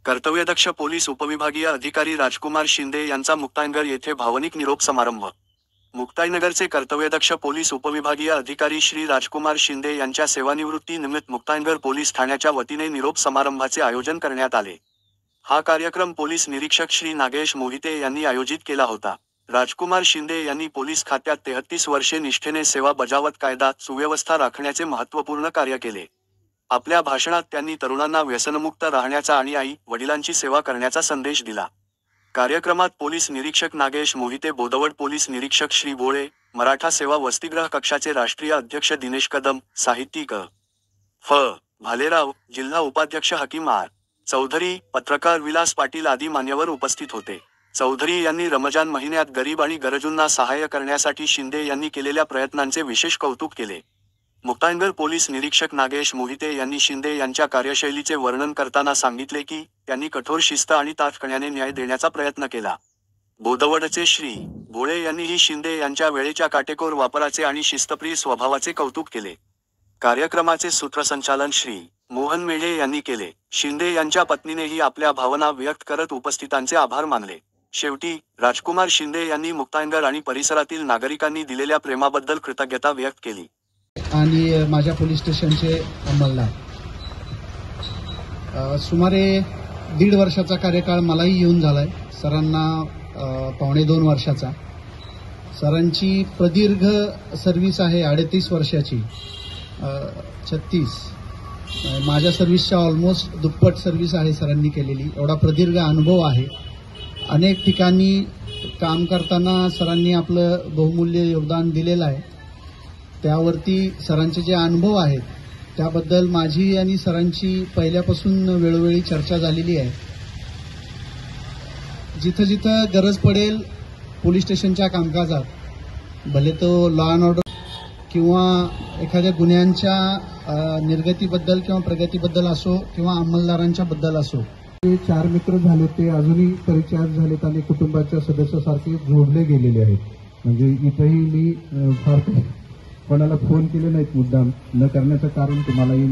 कर्तव्यदक्ष police उपविभागीय अधिकारी राजकुमार शिंदे यांचा मुक्ताईनगर येथे भावनिक निरोप समारंभ। मुक्ताईनगरचे कर्तव्यदक्ष पोलीस उपविभागीय अधिकारी श्री राजकुमार शिंदे यांच्या सेवानिवृत्ती निमित्त मुक्ताईनगर पोलीस ठाण्याच्या वतीने निरोप समारंभाचे आयोजन करण्यात आले। हा कार्यक्रम पोलीस निरीक्षक श्री नागेश मोहिते यांनी आयोजित केला होता। राजकुमार शिंदे यांनी पोलीस खात्यात 33 वर्षे निष्ठेने सेवा बजावत कायदा सुव्यवस्था राखण्याचे महत्त्वपूर्ण कार्य केले। आपल्या भाषणात त्यांनी तरुणांना व्यसनमुक्त राहण्याचा आणि आई वडिलांची सेवा करण्याचा संदेश दिला। कार्यक्रमात पोलीस निरीक्षक नागेश मोहिते, बोदवड पोलीस निरीक्षक श्री भोळे, मराठा सेवा वसतिगृह कक्षाचे राष्ट्रीय अध्यक्ष दिनेश कदम, साहित्यिक फ. भालेराव, जिल्हा उपाध्यक्ष हकीम आर. चौधरी, पत्रकार विलास पाटील आदी मान्यवर उपस्थित होते। चौधरी यांनी रमजान महिन्यात गरीब आणि गरजूंना सहाय्य करण्यासाठी शिंदे यांनी केलेल्या प्रयत्नांचे विशेष कौतुक केले। मुक्ताईनगर पोलीस निरीक्षक नागेश मोहिते यांनी शिंदे यांच्या कार्यशैलीचे वर्णन करताना सांगितले की त्यांनी कठोर शिस्त आणि ताठपणाने न्याय देण्याचा प्रयत्न केला। बोदवडचे श्री. भोळे यांनीही शिंदे यांच्या वेळेच्या काटेकोर वापराचे आणि शिस्तप्रिय स्वभावाचे कौतुक केले। कार्यक्रमाचे सूत्रसंचालन श्री. मोहन मेढे यांनी केले। शिंदे यांच्या पत्नीनेही आपल्या भावना व्यक्त करत उपस्थितांचे आभार मानले। शेवटी, राजकुमार शिंदे यांनी मुक्ताईनगर आणि परिसरातील नागरिकांनी दिलेल्या प्रेमाबद्दल कृतज्ञता व्यक्त केली। आणि माझ्या पोलीस स्टेशनचे अंमलदार, सुमारे 1.5 वर्षाचा कार्यकाळ मलाही येऊन झालाय, सरांना 2.25 वर्षाचा। सरांची प्रदीर्घ सर्व्हिस आहे 38 वर्षाची, 36। माझ्या सर्व्हिसच्या ऑलमोस्ट दुप्पट सर्व्हिस आहे सरांनी केलेली, एवढा प्रदीर्घ अनुभव आहे। अनेक ठिकाणी काम करताना सरांनी आपलं बहुमूल्य योगदान दिलेलं आहे। त्यावरती सरांचे जे अनुभव आहेत त्याबद्दल माझी आणि सरांची पहिल्यापासून वेळोवेळी चर्चा झालेली आहे। जिथं जिथं गरज पडेल पोलीस स्टेशनच्या कामकाजात, भले तो लॉ अँड ऑर्डर किंवा एखाद्या गुन्ह्यांच्या निर्गतीबद्दल किंवा प्रगतीबद्दल असो किंवा अंमलदारांच्या बद्दल असो, 4 मित्र झाले ते अजूनही परिचयात झालेत आणि कुटुंबाच्या सदस्यासारखे जोडले गेलेले आहेत। म्हणजे इथंही मी फार कोणाला फोन केले नाहीत मुद्दाम न करण्याचं कारण तुम्हालाही